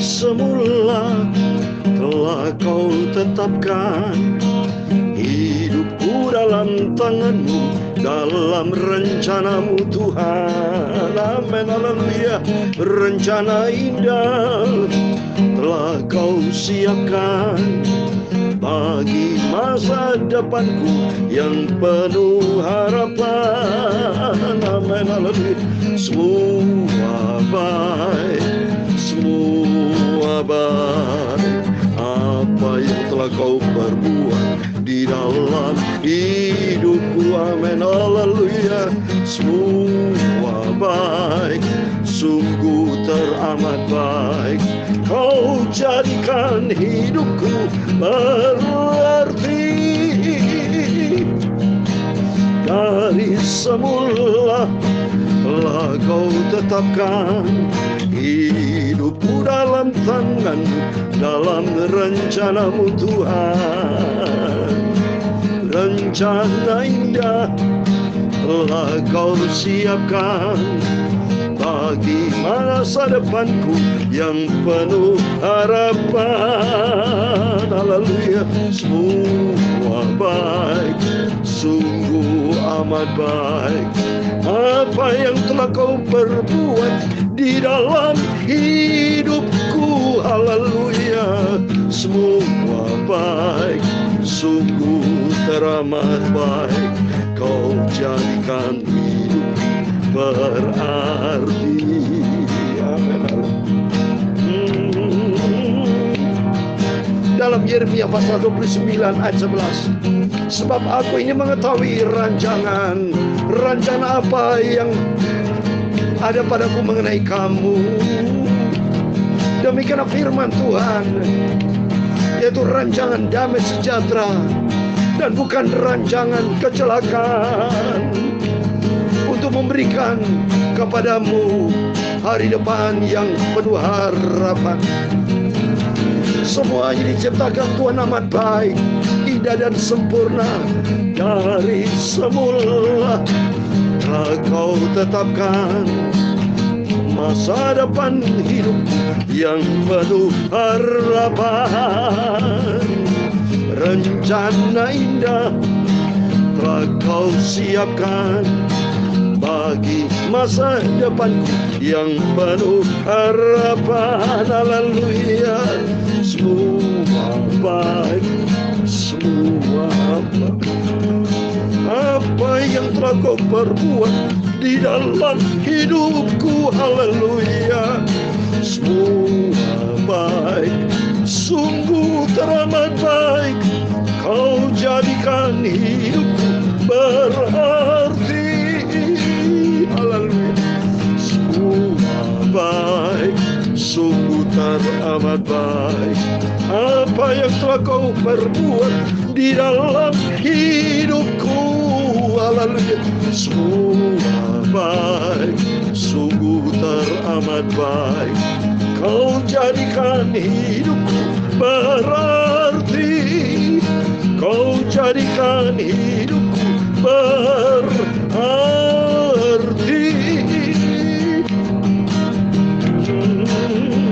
semula telah kau tetapkan hidupku dalam tangan-Mu, dalam rencana-Mu Tuhan. Amin, haleluya. Rencana indah telah kau siapkan bagi masa depanku yang penuh harapan. Amin, haleluya. Semua baik, semua baik. Apa yang telah kau perbuat di dalam hidupku. Amin, haleluya. Semua baik, sungguh teramat baik. Kau jadikan hidupku berarti. Dari semula telah kau tetapkan hidupku dalam tangan-Mu, dalam rencana-Mu Tuhan. Rencana indah telah kau siapkan bagi masa depanku yang penuh harapan. Haleluya. Semua baik, sungguh amat baik. Apa yang telah kau perbuat di dalam hidupku. Haleluya. Semua baik, sungguh teramat baik. Kau jadikan hidup berarti. Amin. Dalam Yeremia pasal 29 ayat 11, sebab aku ini mengetahui rancangan apa yang ada padaku mengenai kamu. Demikian firman Tuhan, yaitu rancangan damai sejahtera dan bukan rancangan kecelakaan, untuk memberikan kepadamu hari depan yang penuh harapan. Semuanya diciptakan Tuhan amat baik, indah dan sempurna. Dari semula telah kau tetapkan masa depan hidup yang penuh harapan. Rencana indah telah kau siapkan bagi masa depanku yang penuh harapan. Haleluya. Semua baik, semua baik. Apa yang telah kau perbuat di dalam hidupku. Haleluya. Semua baik, sungguh teramat baik. Kau jadikan hidupku berarti. Haleluya. Semua baik, sungguh teramat baik. Apa yang telah kau perbuat di dalam hidupku. Haleluya. Semua baik, sungguh teramat baik. Kau jadikan hidupku berarti. Kau jadikan hidupku berarti.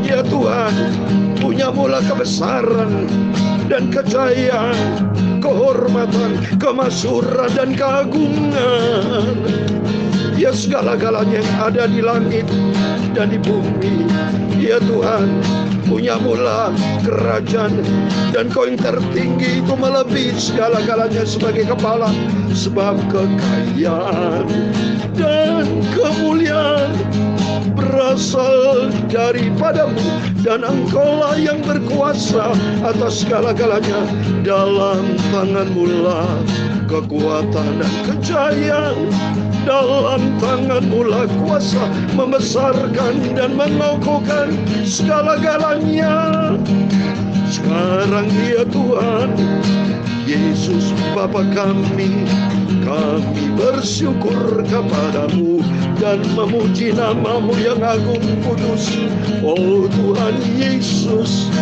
Ya Tuhan, punya mula kebesaran dan kejayaan, kehormatan, kemasyhuran dan keagungan. Ya segala-galanya yang ada di langit dan di bumi. Ya Tuhan, punya mula kerajaan, dan Kau yang tertinggi itu melebihi segala-galanya sebagai kepala. Sebab kekayaan dan kemuliaan berasal daripada-Mu, dan Engkau-lah yang berkuasa atas segala-galanya. Dalam tangan-Mu lah kekuatan dan kejayaan. Dalam tangan-Mu lah kuasa membesarkan dan mengokohkan segala-galanya. Sekarang ya Tuhan Yesus Bapa kami bersyukur kepada-Mu dan memuji nama-Mu yang agung kudus. Oh Tuhan Yesus,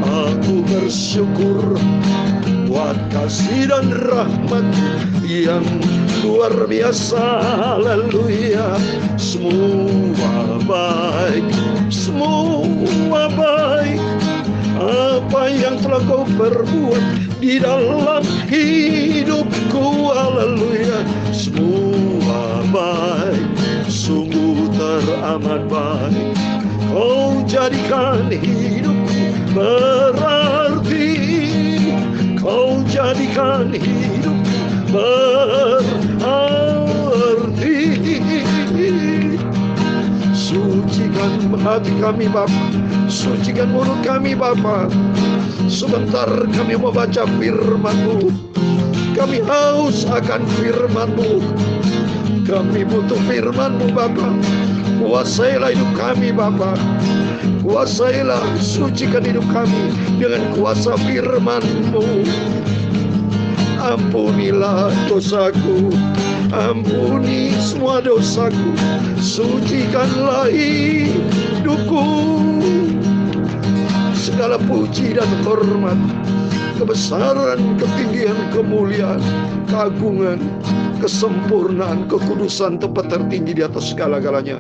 aku bersyukur buat kasih dan rahmat yang luar biasa. Haleluya. Semua baik, semua baik. berbuat di dalam hidupku. Haleluya. Semua baik, sungguh teramat baik. Kau jadikan hidupku berarti. Kau jadikan hidupku berarti. Sucikan hati kami Bapa, sucikan mulut kami Bapa. Sebentar kami mau baca firman-Mu. Kami haus akan firman-Mu. Kami butuh firman-Mu Bapa. Kuasailah hidup kami Bapa. Kuasailah, sucikan hidup kami dengan kuasa firman-Mu. Ampunilah dosaku, ampuni semua dosaku, sucikanlah hidupku. Segala puji dan hormat, kebesaran, ketinggian, kemuliaan, keagungan, kesempurnaan, kekudusan tempat tertinggi di atas segala-galanya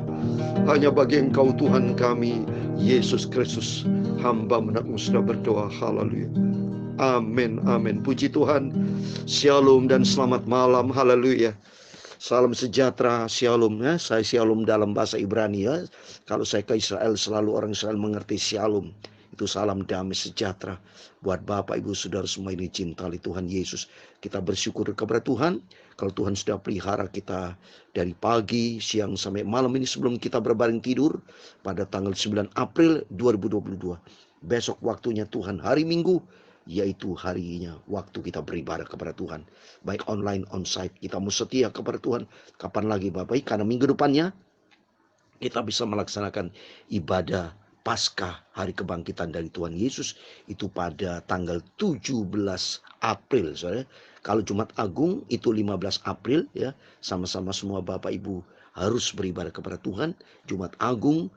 hanya bagi Engkau Tuhan kami, Yesus Kristus. Hamba menakmu sudah berdoa. Haleluya. Amin, amin. Puji Tuhan. Shalom dan selamat malam. Haleluya. Salam sejahtera, shalom ya. Saya shalom dalam bahasa Ibrani ya. Kalau saya ke Israel, selalu orang Israel mengerti shalom. Itu salam damai sejahtera. Buat Bapak, Ibu, Saudara semua ini cintai Tuhan Yesus. Kita bersyukur kepada Tuhan. Kalau Tuhan sudah pelihara kita dari pagi, siang, sampai malam ini sebelum kita berbaring tidur pada tanggal 9 April 2022. Besok waktunya Tuhan hari Minggu, yaitu harinya waktu kita beribadah kepada Tuhan. Baik online, onsite, kita mau setia kepada Tuhan. Kapan lagi Bapak? Karena minggu depannya kita bisa melaksanakan ibadah Paskah, hari kebangkitan dari Tuhan Yesus, itu pada tanggal 17 April. Saudara. Kalau Jumat Agung itu 15 April ya. Sama-sama semua Bapak Ibu harus beribadah kepada Tuhan. Jumat Agung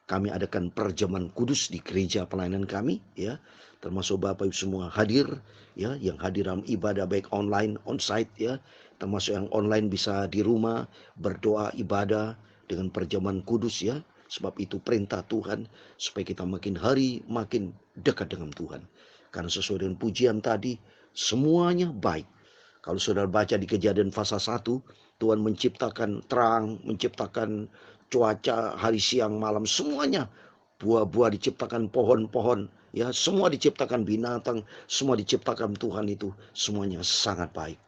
kami adakan perjamuan kudus di gereja pelayanan kami ya. Termasuk Bapak Ibu semua hadir ya, yang hadir dalam ibadah baik online, onsite ya. Termasuk yang online bisa di rumah berdoa ibadah dengan perjamuan kudus ya. Sebab itu perintah Tuhan supaya kita makin hari makin dekat dengan Tuhan. Karena sesuai dengan pujian tadi, semuanya baik. Kalau saudara baca di Kejadian pasal 1, Tuhan menciptakan terang, menciptakan cuaca, hari siang malam, semuanya. Buah-buah diciptakan, pohon-pohon, ya, semua diciptakan, binatang, semua diciptakan Tuhan itu, semuanya sangat baik.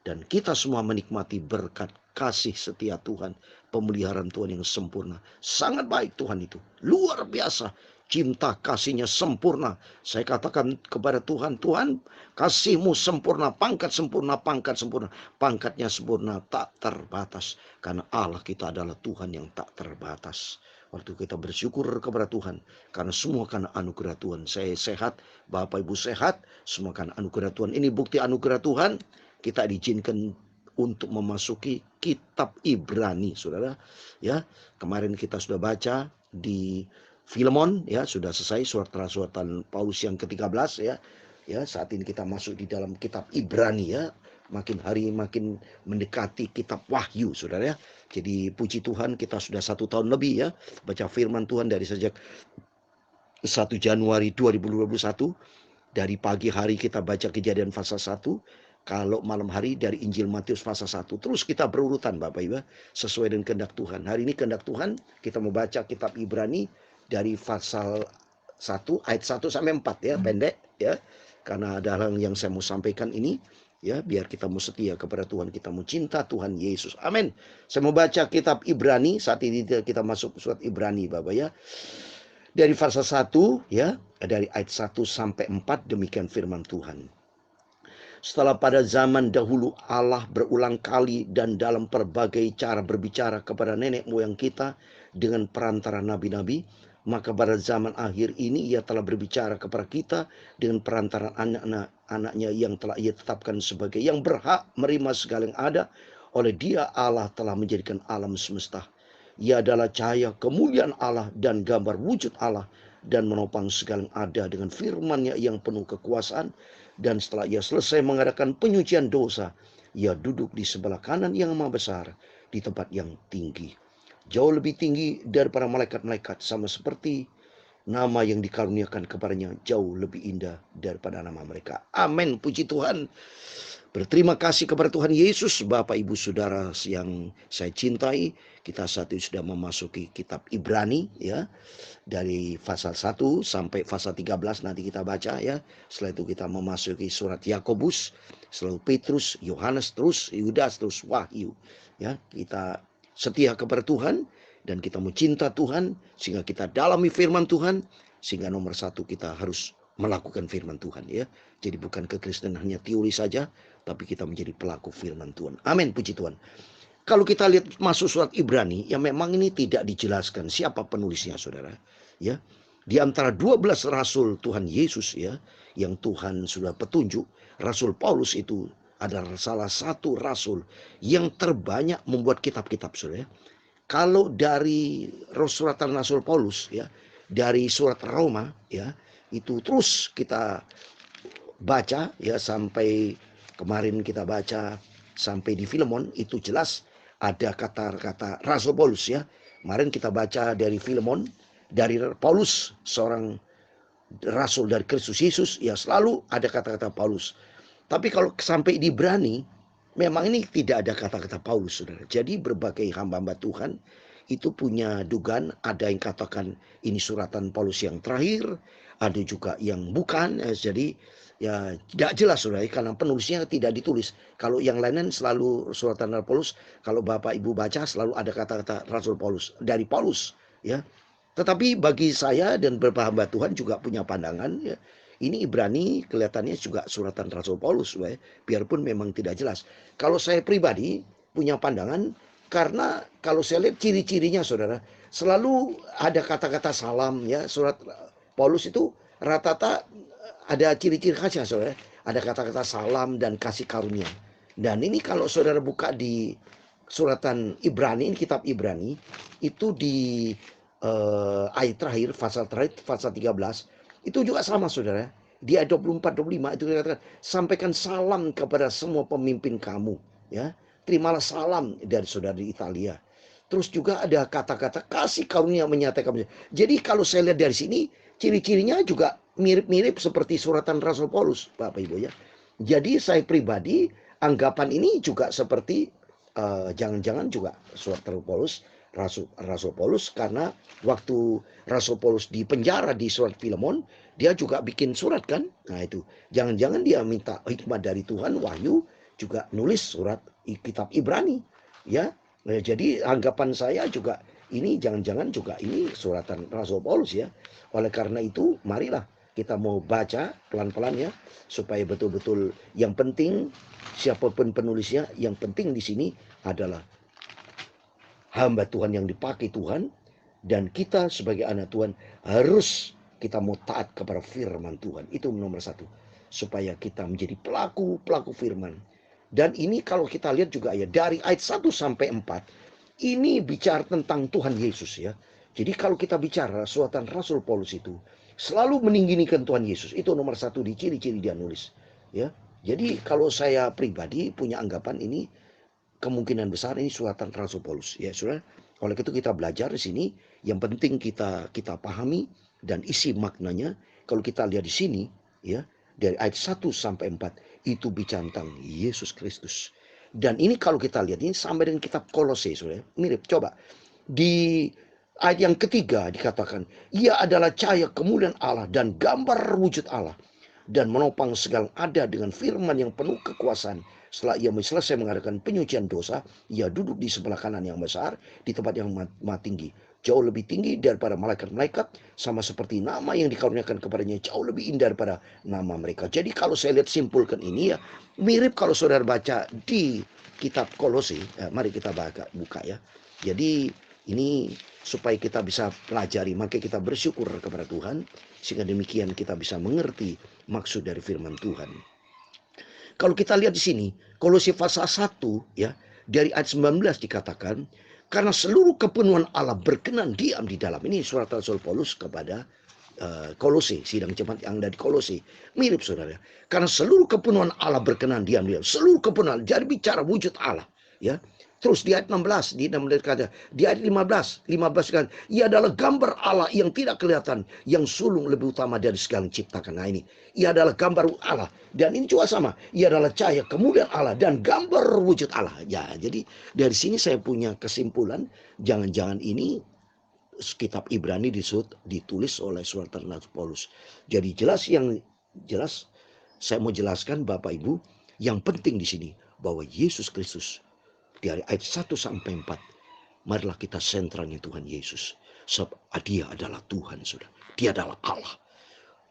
Dan kita semua menikmati berkat kasih setia Tuhan, pemeliharaan Tuhan yang sempurna. Sangat baik Tuhan itu, luar biasa. Cinta kasihnya sempurna. Saya katakan kepada Tuhan, Tuhan kasih-Mu sempurna, pangkat sempurna, pangkat sempurna. Pangkatnya sempurna, tak terbatas. Karena Allah kita adalah Tuhan yang tak terbatas. Waktu kita bersyukur kepada Tuhan, karena semua karena anugerah Tuhan. Saya sehat, Bapak Ibu sehat, semua karena anugerah Tuhan. Ini bukti anugerah Tuhan, kita diizinkan untuk memasuki kitab Ibrani, saudara. Ya, kemarin kita sudah baca di Filemon, ya, sudah selesai surat-suratan Paulus yang ke-13 ya. Ya, saat ini kita masuk di dalam kitab Ibrani ya. Makin hari makin mendekati kitab Wahyu, saudara ya. Jadi puji Tuhan kita sudah 1 tahun lebih ya baca firman Tuhan dari sejak 1 Januari 2021. Dari pagi hari kita baca Kejadian pasal 1. Kalau malam hari dari Injil Matius pasal 1. Terus kita berurutan Bapak Ibu sesuai dengan kehendak Tuhan. Hari ini kehendak Tuhan kita mau baca kitab Ibrani dari pasal 1 ayat 1 sampai 4 ya, pendek ya. Karena ada hal yang saya mau sampaikan ini ya, biar kita mau setia kepada Tuhan, kita mau cinta Tuhan Yesus. Amin. Saya mau baca kitab Ibrani, saat ini kita masuk surat Ibrani Bapak ya. Dari pasal 1 ya, dari ayat 1 sampai 4 demikian firman Tuhan. Setelah pada zaman dahulu Allah berulang kali dan dalam berbagai cara berbicara kepada nenek moyang kita dengan perantara nabi-nabi, maka pada zaman akhir ini ia telah berbicara kepada kita dengan perantara anak-anaknya yang telah ia tetapkan sebagai yang berhak menerima segala yang ada. Oleh Dia Allah telah menjadikan alam semesta. Ia adalah cahaya kemuliaan Allah dan gambar wujud Allah, dan menopang segala yang ada dengan firman-Nya yang penuh kekuasaan. Dan setelah ia selesai mengadakan penyucian dosa, ia duduk di sebelah kanan yang maha besar di tempat yang tinggi, jauh lebih tinggi daripada malaikat-malaikat, sama seperti nama yang dikaruniakan kepadanya jauh lebih indah daripada nama mereka. Amin, puji Tuhan. Berterima kasih kepada Tuhan Yesus. Bapak Ibu Saudara yang saya cintai, kita saat ini sudah memasuki kitab Ibrani ya. Dari pasal 1 sampai pasal 13 nanti kita baca ya. Setelah itu kita memasuki surat Yakobus, selalu Petrus, Yohanes, terus Yudas, terus Wahyu. Ya, kita setia kepada Tuhan dan kita mencinta Tuhan sehingga kita dalami firman Tuhan, sehingga nomor satu kita harus melakukan firman Tuhan ya. Jadi bukan kekristenan hanya teori saja, tapi kita menjadi pelaku firman Tuhan. Amin, puji Tuhan. Kalau kita lihat masuk surat Ibrani, ya memang ini tidak dijelaskan siapa penulisnya, saudara. Ya, di antara 12 rasul Tuhan Yesus ya, yang Tuhan sudah petunjuk, Rasul Paulus itu adalah salah satu rasul yang terbanyak membuat kitab-kitab, saudara. Kalau dari suratan Rasul Paulus ya, dari surat Roma ya, itu terus kita baca ya, sampai kemarin kita baca sampai di Filemon, itu jelas ada kata-kata Rasul Paulus ya. Kemarin kita baca dari Filemon, dari Paulus, seorang rasul dari Kristus Yesus, ya selalu ada kata-kata Paulus. Tapi kalau sampai di Ibrani, memang ini tidak ada kata-kata Paulus, saudara. Jadi berbagai hamba-hamba Tuhan itu punya dugaan, ada yang katakan ini suratan Paulus yang terakhir, ada juga yang bukan. Jadi ya tidak jelas, saudara, karena penulisnya tidak ditulis. Kalau yang lain selalu suratan Paulus, kalau Bapak Ibu baca selalu ada kata-kata Rasul Paulus, dari Paulus ya. Tetapi bagi saya dan beberapa hamba Tuhan juga punya pandangan ya, ini Ibrani kelihatannya juga suratan Rasul Paulus ya, biarpun memang tidak jelas. Kalau saya pribadi punya pandangan, karena kalau saya lihat ciri-cirinya, saudara, selalu ada kata-kata salam ya. Surat Paulus itu rata-rata ada ciri-ciri khasnya, saudara. Ada kata-kata salam dan kasih karunia. Dan ini kalau saudara buka di suratan Ibrani, kitab Ibrani, itu di ayat terakhir, pasal 13, itu juga sama, saudara. Di ayat 24-25 itu dikatakan, sampaikan salam kepada semua pemimpin kamu ya. Terimalah salam dari saudara di Italia. Terus juga ada kata-kata kasih karunia menyatakan. Jadi kalau saya lihat dari sini, ciri-cirinya juga mirip-mirip seperti suratan Rasul Paulus, Bapak Ibu ya. Jadi saya pribadi anggapan ini juga seperti jangan-jangan juga surat Paulus, Rasul Paulus, karena waktu Rasul Paulus di penjara di surat Filemon, dia juga bikin surat kan. Nah itu jangan-jangan dia minta hikmat dari Tuhan, wahyu, juga nulis surat kitab Ibrani ya. Jadi anggapan saya juga ini jangan-jangan juga ini suratan Rasul Paulus ya. Oleh karena itu marilah kita mau baca pelan-pelan ya, supaya betul-betul yang penting siapapun penulisnya, yang penting di sini adalah hamba Tuhan yang dipakai Tuhan, dan kita sebagai anak Tuhan harus kita mau taat kepada firman Tuhan. Itu nomor satu, supaya kita menjadi pelaku firman. Dan ini kalau kita lihat juga ya, dari ayat 1 sampai 4 ini bicara tentang Tuhan Yesus ya. Jadi kalau kita bicara suratan Rasul Paulus itu selalu meninggikan Tuhan Yesus. Itu nomor satu di ciri-ciri dia nulis ya. Jadi kalau saya pribadi punya anggapan ini kemungkinan besar ini suratan Rasul Paulus ya, saudara. Oleh itu kita belajar di sini, yang penting kita pahami dan isi maknanya. Kalau kita lihat di sini ya, dari ayat 1 sampai 4 itu bicara tentang Yesus Kristus. Dan ini kalau kita lihat ini sama dengan kitab Kolose, saudara. Mirip, coba di ayat yang ketiga dikatakan, ia adalah cahaya kemuliaan Allah dan gambar wujud Allah, dan menopang segala ada dengan firman yang penuh kekuasaan. Setelah ia selesai mengadakan penyucian dosa, ia duduk di sebelah kanan yang besar, di tempat yang maha tinggi, jauh lebih tinggi daripada malaikat-malaikat, sama seperti nama yang dikaruniakan kepadanya jauh lebih indah daripada nama mereka. Jadi kalau saya lihat simpulkan ini ya, mirip kalau saudara baca di kitab Kolose. Mari kita buka ya. Jadi ini supaya kita bisa pelajari, maka kita bersyukur kepada Tuhan, sehingga demikian kita bisa mengerti maksud dari firman Tuhan. Kalau kita lihat di sini, Kolose pasal 1 ya, dari ayat 19 dikatakan, karena seluruh kepenuhan Allah berkenan diam di dalam. Ini surat Rasul Paulus kepada Kolose, sidang jemaat yang ada di Kolose. Mirip, saudara. Karena seluruh kepenuhan Allah berkenan diam di dalam. Seluruh kepenuhan, jadi bicara wujud Allah ya. Terus di ayat 16, di ayat 15 kan, ia adalah gambar Allah yang tidak kelihatan, yang sulung lebih utama dari segala yang diciptakan. Nah ini, ia adalah gambar Allah. Dan ini juga sama, ia adalah cahaya kemuliaan Allah dan gambar wujud Allah. Ya, jadi dari sini saya punya kesimpulan, jangan-jangan ini kitab Ibrani ditulis oleh Sultan Paulus. Jadi jelas saya mau jelaskan Bapak Ibu, yang penting di sini bahwa Yesus Kristus dari ayat 1 sampai 4, marilah kita sentralnya Tuhan Yesus. Sebab dia adalah Tuhan, saudara. Dia adalah Allah.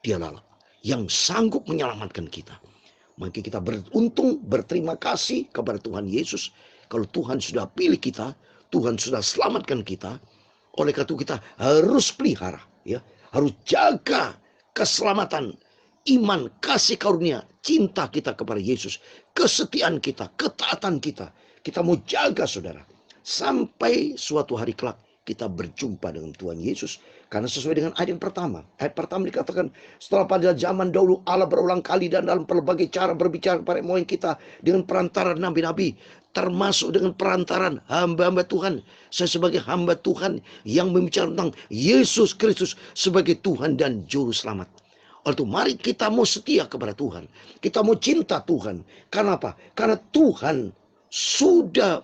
Dia adalah yang sanggup menyelamatkan kita. Maka kita berterima kasih kepada Tuhan Yesus. Kalau Tuhan sudah pilih kita, Tuhan sudah selamatkan kita. Oleh karena itu kita harus pelihara, ya, harus jaga keselamatan, iman, kasih karunia, cinta kita kepada Yesus, kesetiaan kita, ketaatan kita. Kita mau jaga, saudara, sampai suatu hari kelak kita berjumpa dengan Tuhan Yesus. Karena sesuai dengan ayat pertama dikatakan, setelah pada zaman dahulu Allah berulang kali dan dalam berbagai cara berbicara kepada moyang kita dengan perantaran nabi-nabi, termasuk dengan perantaran hamba-hamba Tuhan. Saya sebagai hamba Tuhan yang membicarakan tentang Yesus Kristus sebagai Tuhan dan Juru Selamat. Oleh itu mari kita mau setia kepada Tuhan. Kita mau cinta Tuhan. Karena apa? Karena Tuhan sudah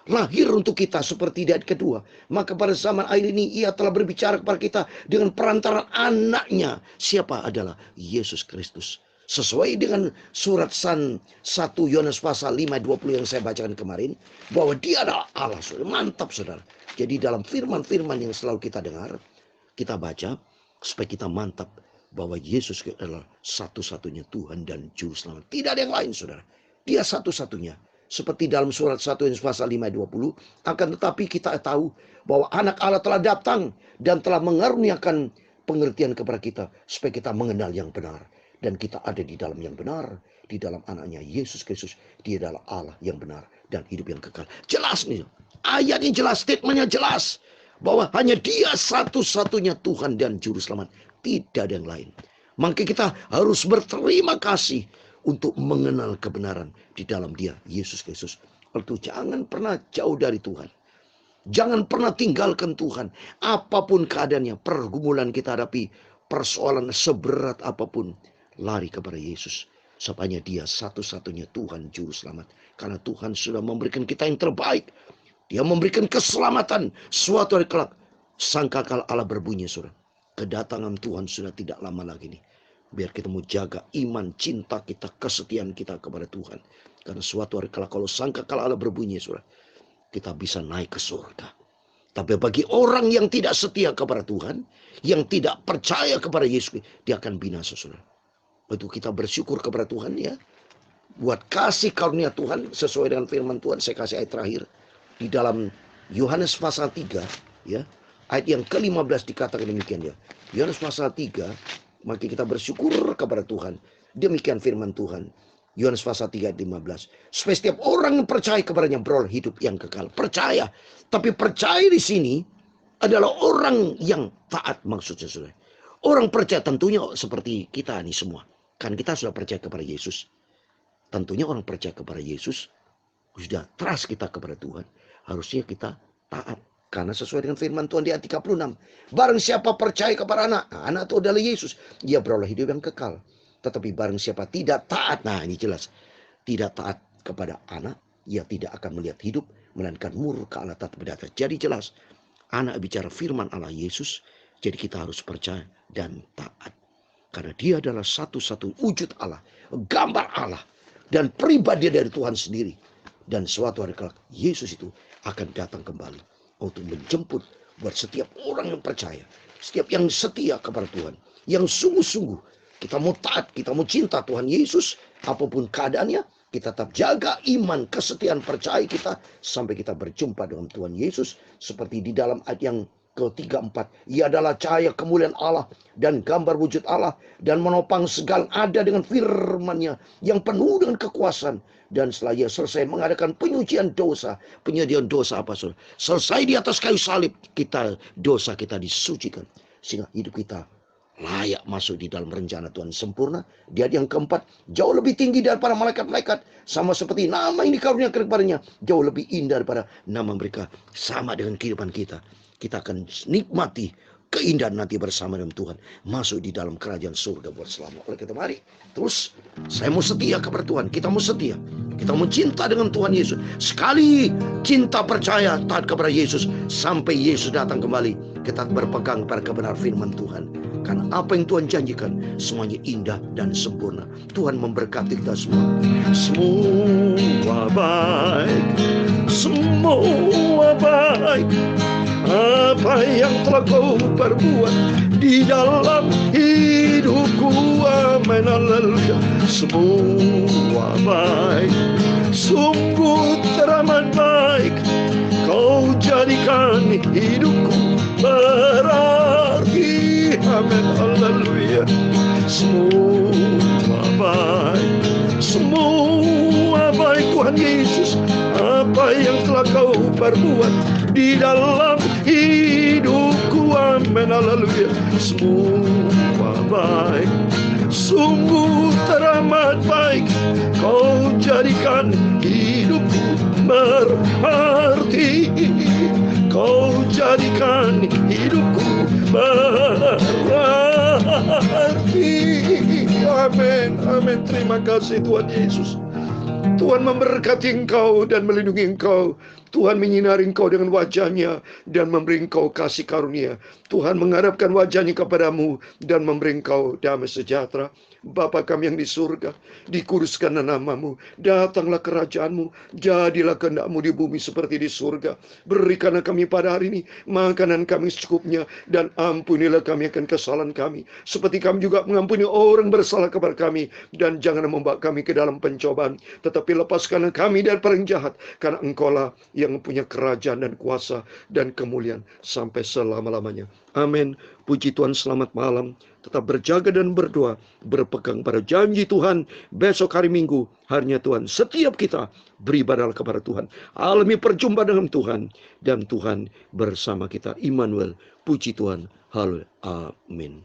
lahir untuk kita seperti di ayat kedua. Maka pada zaman akhir ini ia telah berbicara kepada kita dengan perantaran anaknya. Siapa? Adalah Yesus Kristus. Sesuai dengan surat 1 Yohanes pasal 5:20 yang saya bacakan kemarin, bahwa dia adalah Allah. Saudara. Mantap, saudara. Jadi dalam firman-firman yang selalu kita dengar, kita baca supaya kita mantap bahwa Yesus adalah satu-satunya Tuhan dan Juru Selamat. Tidak ada yang lain, saudara. Dia satu-satunya. Seperti dalam surat 1 Yohanes pasal 5:20, akan tetapi kita tahu bahwa anak Allah telah datang dan telah mengaruniakan pengertian kepada kita supaya kita mengenal yang benar. Dan kita ada di dalam yang benar, di dalam anaknya Yesus Kristus. Dia adalah Allah yang benar dan hidup yang kekal. Jelas nih, ayatnya jelas, statementnya jelas, bahwa hanya dia satu-satunya Tuhan dan Juru Selamat. Tidak ada yang lain. Maka kita harus berterima kasih untuk mengenal kebenaran di dalam dia, Yesus Kristus. Itu jangan pernah jauh dari Tuhan. Jangan pernah tinggalkan Tuhan. Apapun keadaannya, pergumulan kita hadapi, persoalan seberat apapun, lari kepada Yesus. Sebab hanya dia satu-satunya Tuhan Juru Selamat. Karena Tuhan sudah memberikan kita yang terbaik. Dia memberikan keselamatan. Suatu hari kelak, sangkakala Allah berbunyi, saudara. Kedatangan Tuhan sudah tidak lama lagi nih. Biar kita mau jaga iman, cinta kita, kesetiaan kita kepada Tuhan. Karena suatu hari kelak, kalau sangkakala Allah berbunyi, saudara, kita bisa naik ke surga. Tapi bagi orang yang tidak setia kepada Tuhan, yang tidak percaya kepada Yesus, dia akan binasa, saudara. Itu kita bersyukur kepada Tuhan, ya. Buat kasih karunia Tuhan sesuai dengan firman Tuhan. Saya kasih ayat terakhir di dalam Yohanes pasal 3, ya. Ayat yang ke-15 dikatakan demikian, ya. Yohanes pasal 3, maka kita bersyukur kepada Tuhan. Demikian firman Tuhan. Yohanes pasal 3 ayat 15. Supaya setiap orang yang percaya kepadanya beroleh hidup yang kekal. Percaya. Tapi percaya di sini adalah orang yang taat, maksudnya, saudara. Orang percaya tentunya seperti kita nih semua. Kan kita sudah percaya kepada Yesus. Tentunya orang percaya kepada Yesus, sudah trust kita kepada Tuhan, harusnya kita taat. Karena sesuai dengan firman Tuhan di ayat 36. Barang siapa percaya kepada anak, nah, anak itu adalah Yesus, dia beroleh hidup yang kekal. Tetapi barang siapa tidak taat, nah ini jelas, tidak taat kepada anak, ia tidak akan melihat hidup, melainkan murka Allah tetap berdatang. Jadi jelas, anak bicara firman Allah Yesus, jadi kita harus percaya dan taat. Karena dia adalah satu-satu wujud Allah, gambar Allah, dan pribadi dari Tuhan sendiri. Dan suatu hari kelak, Yesus itu akan datang kembali untuk menjemput buat setiap orang yang percaya, setiap yang setia kepada Tuhan, yang sungguh-sungguh kita mau taat, kita mau cinta Tuhan Yesus, apapun keadaannya, kita tetap jaga iman, kesetiaan, percaya kita sampai kita berjumpa dengan Tuhan Yesus. Seperti di dalam ayat yang ke-3, 4. Ia adalah cahaya kemuliaan Allah dan gambar wujud Allah, dan menopang segala ada dengan firman-Nya yang penuh dengan kekuasaan. Dan setelah ia selesai mengadakan penyucian dosa. Penyucian dosa apa, saudara? Selesai di atas kayu salib, dosa kita disucikan. Sehingga hidup kita layak masuk di dalam rencana Tuhan sempurna. Dia yang keempat, jauh lebih tinggi daripada malaikat-malaikat. Sama seperti nama yang dikaruniakan kepadanya, jauh lebih indah daripada nama mereka. Sama dengan kehidupan kita. Kita akan nikmati keindahan nanti bersama dengan Tuhan. Masuk di dalam kerajaan surga buat selama. Oleh kita mari. Terus, saya mau setia kepada Tuhan. Kita mau setia. Kita mau cinta dengan Tuhan Yesus. Sekali cinta percaya taat kepada Yesus. Sampai Yesus datang kembali. Kita berpegang pada kebenaran firman Tuhan. Karena apa yang Tuhan janjikan, semuanya indah dan sempurna. Tuhan memberkati kita semua. Semua baik. Semua baik. Apa yang telah kau perbuat di dalam hidupku, amin, haleluya. Semua baik, sungguh teramat baik. Kau jadikan hidupku berarti, amin, haleluya. Semua baik, semua baik Tuhan Yesus. Apa yang telah kau perbuat di dalam hidupku, amin, haleluya. Semua baik, sungguh teramat baik. Kau jadikan hidupku berarti. Kau jadikan hidupku berarti. Amin, amin. Terima kasih Tuhan Yesus. Tuhan memberkati engkau dan melindungi engkau. Tuhan menyinari engkau dengan wajahnya dan memberi engkau kasih karunia. Tuhan menghadapkan wajahnya kepadamu dan memberi engkau damai sejahtera. Bapa kami yang di surga, dikuduskanlah namamu, datanglah kerajaanmu, jadilah kehendakmu di bumi seperti di surga. Berikanlah kami pada hari ini makanan kami secukupnya, dan ampunilah kami akan kesalahan kami, seperti kami juga mengampuni orang bersalah kepada kami. Dan jangan membawa kami ke dalam pencobaan, tetapi lepaskanlah kami dari orang jahat, karena engkaulah yang punya kerajaan dan kuasa dan kemuliaan sampai selama-lamanya. Amin. Puji Tuhan, selamat malam. Tetap berjaga dan berdoa, berpegang pada janji Tuhan. Besok hari Minggu, harinya Tuhan. Setiap kita beribadah kepada Tuhan, alami perjumpaan dengan Tuhan, dan Tuhan bersama kita. Immanuel, puji Tuhan. Haleluya. Amin.